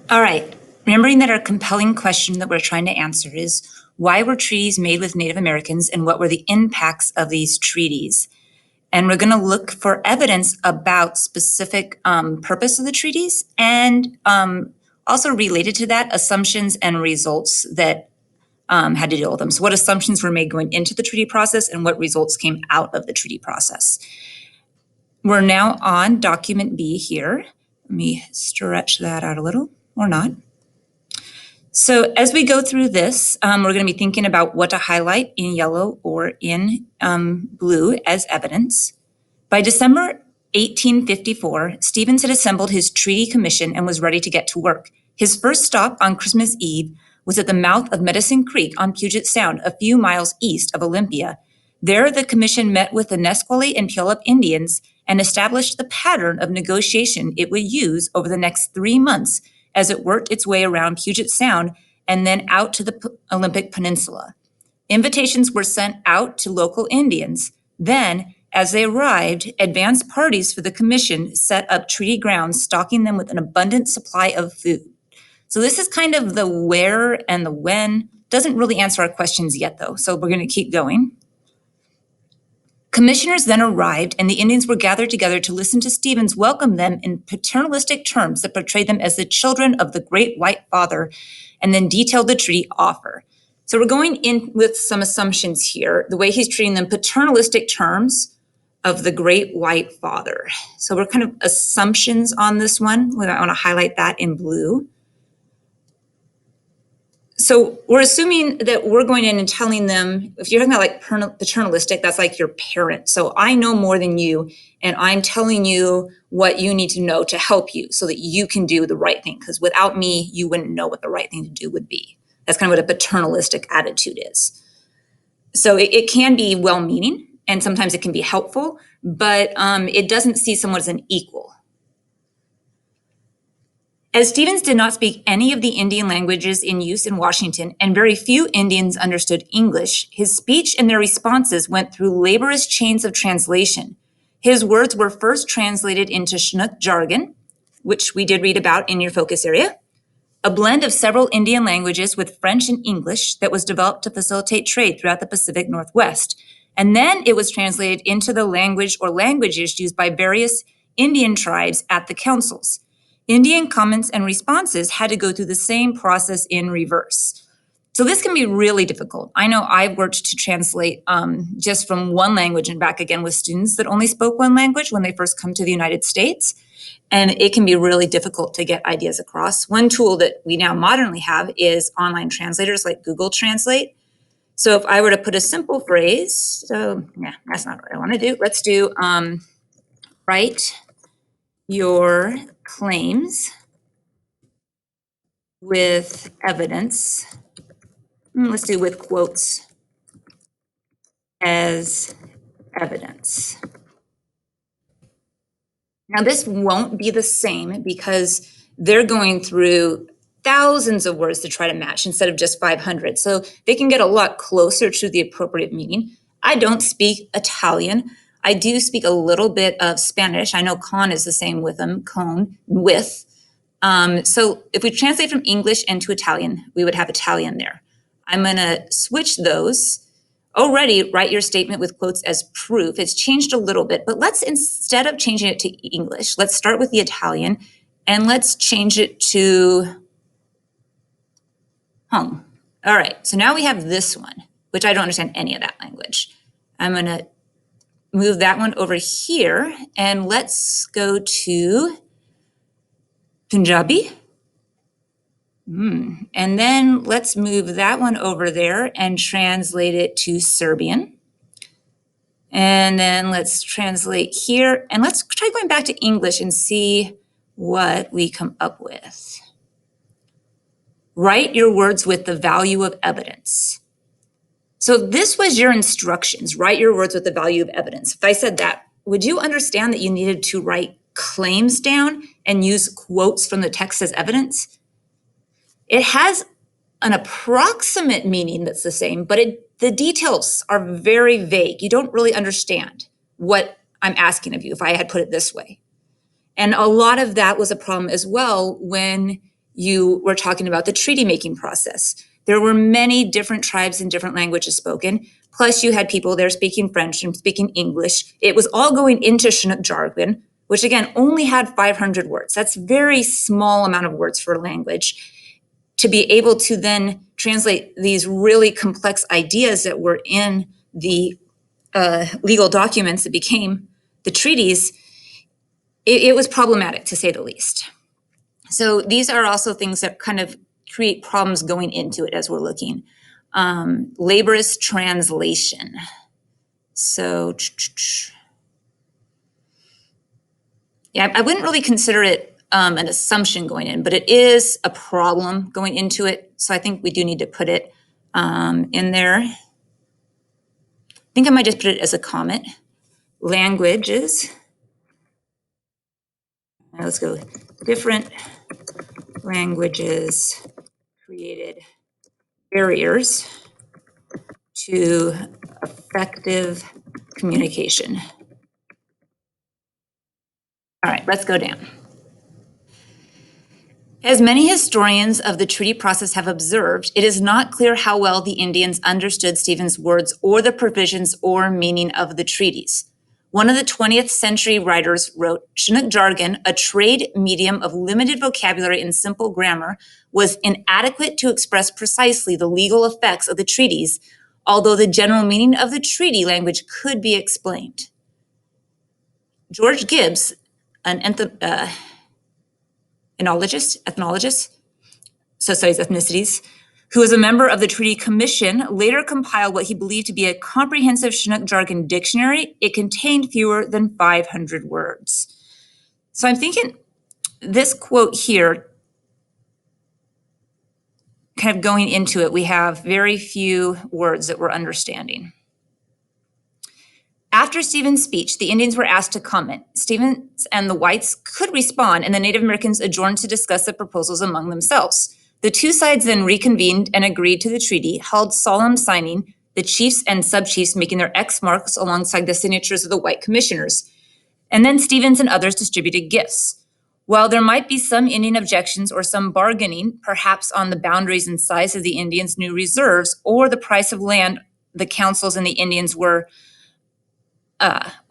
All right. Remembering that our compelling question that we're trying to answer is, why were treaties made with Native Americans and what were the impacts of these treaties? And we're going to look for evidence about specific purpose of the treaties and also related to that, assumptions and results that had to deal with them. So what assumptions were made going into the treaty process and what results came out of the treaty process. We're now on document B here. Let me stretch that out a little or not. So as we go through this, we're going to be thinking about what to highlight in yellow or in blue as evidence. By December 1854, Stevens had assembled his treaty commission and was ready to get to work. His first stop on Christmas Eve was at the mouth of Medicine Creek on Puget Sound, a few miles east of Olympia. There, the commission met with the Nisqually and Puyallup Indians and established the pattern of negotiation it would use over the next 3 months as it worked its way around Puget Sound and then out to the Olympic Peninsula. Invitations were sent out to local Indians. Then, as they arrived, advance parties for the commission set up treaty grounds, stocking them with an abundant supply of food. So this is kind of the where and the when. Doesn't really answer our questions yet, though, so we're going to keep going. Commissioners then arrived, and the Indians were gathered together to listen to Stevens welcome them in paternalistic terms that portrayed them as the children of the great white father, and then detailed the treaty offer. So we're going in with some assumptions here, the way he's treating them, paternalistic terms of the great white father. So we're kind of assumptions on this one. I want to highlight that in blue. So we're assuming that we're going in and telling them, if you're talking about like paternalistic, that's like your parent. So I know more than you, and I'm telling you what you need to know to help you so that you can do the right thing. Because without me, you wouldn't know what the right thing to do would be. That's kind of what a paternalistic attitude is. So it can be well-meaning, and sometimes it can be helpful, but it doesn't see someone as an equal. As Stevens did not speak any of the Indian languages in use in Washington, and very few Indians understood English, his speech and their responses went through laborious chains of translation. His words were first translated into Chinook jargon, which we did read about in your focus area, a blend of several Indian languages with French and English that was developed to facilitate trade throughout the Pacific Northwest. And then it was translated into the language or languages used by various Indian tribes at the councils. Indian comments and responses had to go through the same process in reverse. So this can be really difficult. I know I've worked to translate just from one language and back again with students that only spoke one language when they first come to the United States. And it can be really difficult to get ideas across. One tool that we now modernly have is online translators like Google Translate. So if I were to put a simple phrase, that's not what I want to do. Let's do write your claims with evidence. Let's do with quotes as evidence. Now this won't be the same because they're going through thousands of words to try to match instead of just 500. So they can get a lot closer to the appropriate meaning. I don't speak Italian. I do speak a little bit of Spanish. I know con is the same with them, con, with. So if we translate from English into Italian, we would have Italian there. I'm going to switch those. Already write your statement with quotes as proof. It's changed a little bit, but let's, instead of changing it to English, let's start with the Italian and let's change it to home. All right, so now we have this one, which I don't understand any of that language. I'm going to move that one over here and let's go to Punjabi. And then let's move that one over there and translate it to Serbian. And then let's translate here. And let's try going back to English and see what we come up with. Write your words with the value of evidence. So this was your instructions. Write your words with the value of evidence. If I said that, would you understand that you needed to write claims down and use quotes from the text as evidence? It has an approximate meaning that's the same, but the details are very vague. You don't really understand what I'm asking of you if I had put it this way. And a lot of that was a problem as well when you were talking about the treaty making process. There were many different tribes and different languages spoken. Plus, you had people there speaking French and speaking English. It was all going into Chinook jargon, which again only had 500 words. That's a very small amount of words for a language. To be able to then translate these really complex ideas that were in the legal documents that became the treaties, it was problematic to say the least. So these are also things that kind of create problems going into it as we're looking. Laborious translation. So, yeah, I wouldn't really consider it an assumption going in, but it is a problem going into it. So I think we do need to put it in there. I think I might just put it as a comment. Languages. Now let's go. Different languages created barriers to effective communication. All right, let's go down. As many historians of the treaty process have observed, it is not clear how well the Indians understood Stephen's words or the provisions or meaning of the treaties. One of the 20th century writers wrote, Chinook jargon, a trade medium of limited vocabulary and simple grammar, was inadequate to express precisely the legal effects of the treaties, although the general meaning of the treaty language could be explained. George Gibbs, an ethnologist, so studies ethnicities, who was a member of the Treaty Commission, later compiled what he believed to be a comprehensive Chinook jargon dictionary. It contained fewer than 500 words. So I'm thinking this quote here, kind of going into it, we have very few words that we're understanding. After Stephen's speech, the Indians were asked to comment. Stevens and the whites could respond, and the Native Americans adjourned to discuss the proposals among themselves. The two sides then reconvened and agreed to the treaty, held solemn signing, the chiefs and sub-chiefs making their X marks alongside the signatures of the white commissioners. And then Stevens and others distributed gifts. While there might be some Indian objections or some bargaining, perhaps on the boundaries and size of the Indians' new reserves or the price of land the councils and the Indians were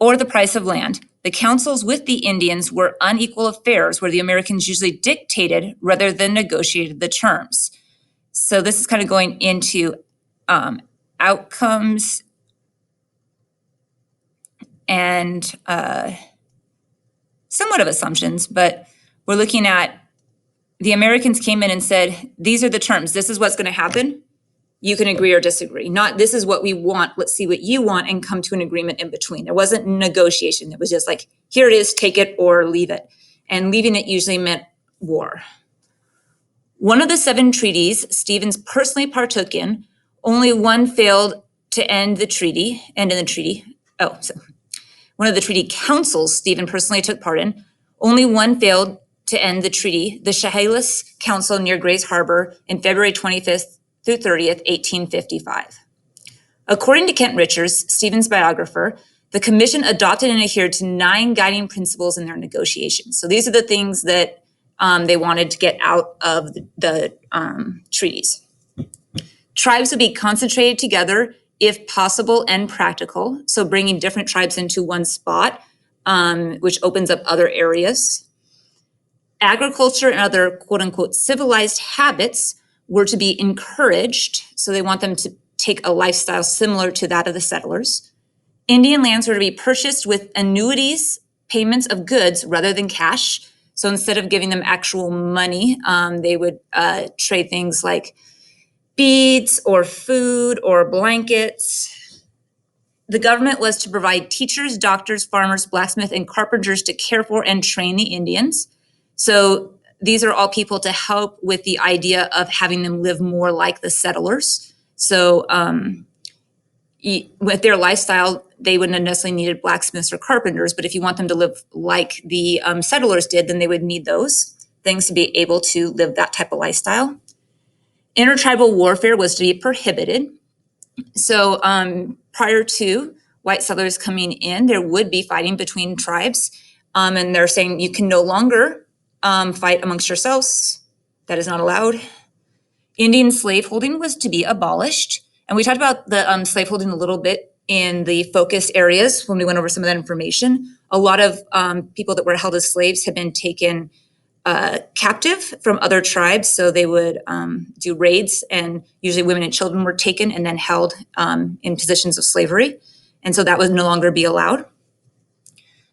or the price of land. The councils with the Indians were unequal affairs where the Americans usually dictated rather than negotiated the terms. So this is kind of going into outcomes and somewhat of assumptions, but we're looking at the Americans came in and said, these are the terms. This is what's going to happen. You can agree or disagree. Not this is what we want. Let's see what you want and come to an agreement in between. There wasn't negotiation. It was just like, here it is, take it or leave it. And leaving it usually meant war. One of the 7 treaties Stevens personally partook in, only one failed to end the treaty, one of the treaty councils Stephen personally took part in, only one failed to end the treaty, the Chehalis Council near Grays Harbor in February 25th through 30th, 1855. According to Kent Richards, Stephen's biographer, the commission adopted and adhered to 9 guiding principles in their negotiations. So these are the things that they wanted to get out of the treaties. Tribes would be concentrated together if possible and practical. So bringing different tribes into one spot, which opens up other areas. Agriculture and other quote unquote civilized habits were to be encouraged. So they want them to take a lifestyle similar to that of the settlers. Indian lands were to be purchased with annuities, payments of goods rather than cash. So instead of giving them actual money, they would trade things like beads or food or blankets. The government was to provide teachers, doctors, farmers, blacksmiths, and carpenters to care for and train the Indians. So these are all people to help with the idea of having them live more like the settlers. So with their lifestyle, they wouldn't have necessarily needed blacksmiths or carpenters, but if you want them to live like the settlers did, then they would need those things to be able to live that type of lifestyle. Intertribal warfare was to be prohibited. So prior to white settlers coming in, there would be fighting between tribes. And they're saying you can no longer fight amongst yourselves. That is not allowed. Indian slaveholding was to be abolished. And we talked about the slaveholding a little bit in the focus areas when we went over some of that information. A lot of people that were held as slaves had been taken captive from other tribes. So they would do raids, and usually women and children were taken and then held in positions of slavery. And so that would no longer be allowed.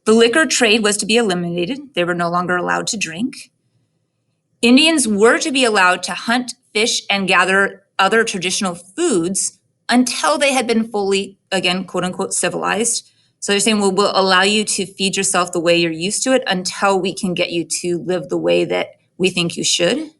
The liquor trade was to be eliminated. They were no longer allowed to drink. Indians were to be allowed to hunt, fish, and gather other traditional foods until they had been fully, again, quote unquote, civilized. So they're saying, well, we'll allow you to feed yourself the way you're used to it until we can get you to live the way that we think you should.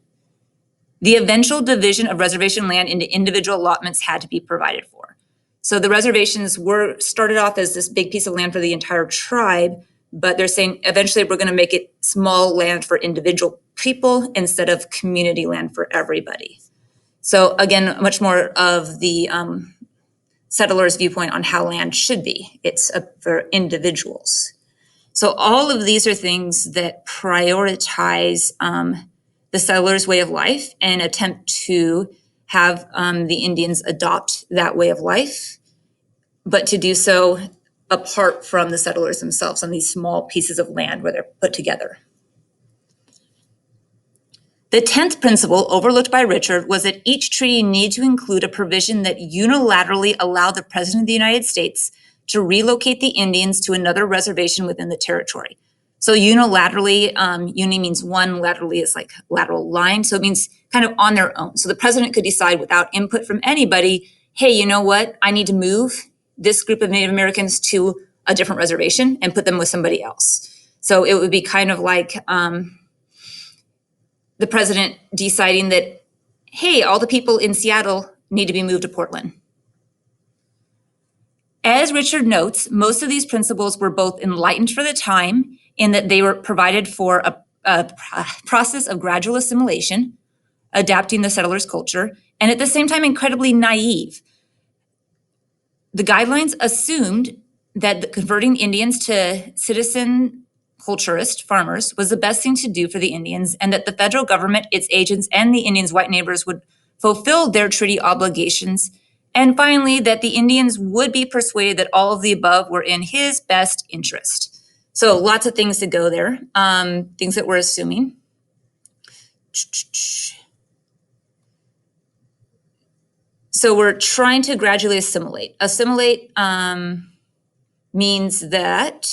The eventual division of reservation land into individual allotments had to be provided for. So the reservations were started off as this big piece of land for the entire tribe, but they're saying eventually we're going to make it small land for individual people instead of community land for everybody. So again, much more of the settlers' viewpoint on how land should be. It's for individuals. So all of these are things that prioritize the settlers' way of life and attempt to have the Indians adopt that way of life, but to do so apart from the settlers themselves on these small pieces of land where they're put together. The 10th principle, overlooked by Richard, was that each treaty needed to include a provision that unilaterally allowed the President of the United States to relocate the Indians to another reservation within the territory. So unilaterally, uni means one, laterally is like lateral line. So it means kind of on their own. So the president could decide without input from anybody, hey, you know what? I need to move this group of Native Americans to a different reservation and put them with somebody else. So it would be kind of like the president deciding that, hey, all the people in Seattle need to be moved to Portland. As Richard notes, most of these principles were both enlightened for the time in that they were provided for a process of gradual assimilation, adapting the settlers' culture, and at the same time incredibly naive. The guidelines assumed that converting Indians to citizen culturist farmers was the best thing to do for the Indians, and that the federal government, its agents, and the Indians' white neighbors would fulfill their treaty obligations. And finally, that the Indians would be persuaded that all of the above were in his best interest. So lots of things to go there, things that we're assuming. So we're trying to gradually assimilate. Assimilate means that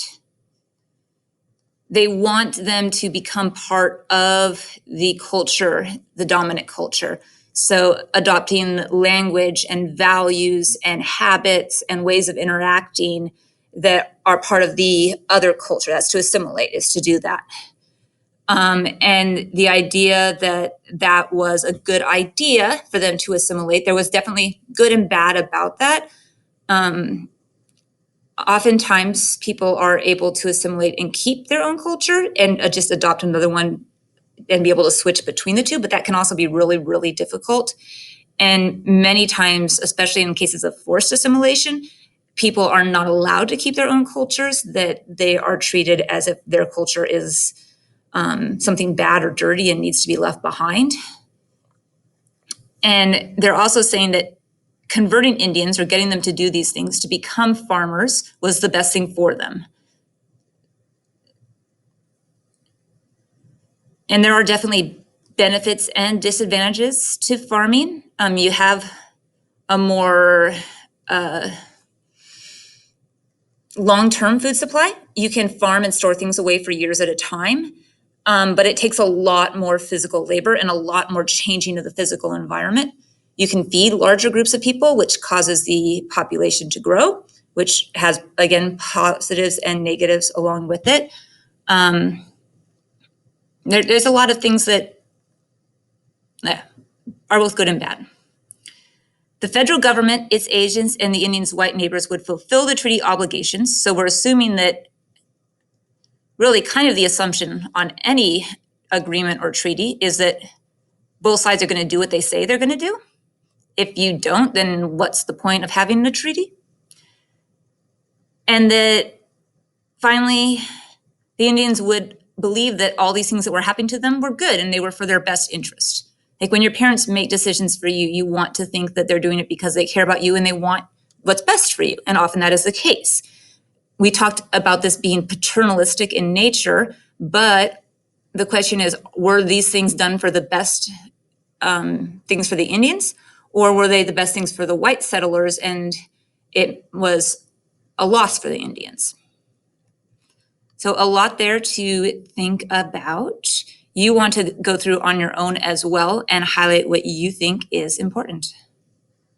they want them to become part of the culture, the dominant culture. So adopting language and values and habits and ways of interacting that are part of the other culture. That's to assimilate, is to do that. And the idea that that was a good idea for them to assimilate, there was definitely good and bad about that. Oftentimes people are able to assimilate and keep their own culture and just adopt another one and be able to switch between the two, but that can also be really, really difficult. And many times, especially in cases of forced assimilation, people are not allowed to keep their own cultures, that they are treated as if their culture is something bad or dirty and needs to be left behind. And they're also saying that converting Indians or getting them to do these things to become farmers was the best thing for them. And there are definitely benefits and disadvantages to farming. You have a more long-term food supply. You can farm and store things away for years at a time, but it takes a lot more physical labor and a lot more changing of the physical environment. You can feed larger groups of people, which causes the population to grow, which has, again, positives and negatives along with it. There's a lot of things that are both good and bad. The federal government, its agents, and the Indians' white neighbors would fulfill the treaty obligations. So we're assuming that, really kind of the assumption on any agreement or treaty is that both sides are going to do what they say they're going to do. If you don't, then what's the point of having a treaty? And that finally, the Indians would believe that all these things that were happening to them were good and they were for their best interest. Like when your parents make decisions for you, you want to think that they're doing it because they care about you and they want what's best for you. And often that is the case. We talked about this being paternalistic in nature, but the question is, were these things done for the best things for the Indians, or were they the best things for the white settlers and it was a loss for the Indians? So a lot there to think about. You want to go through on your own as well and highlight what you think is important.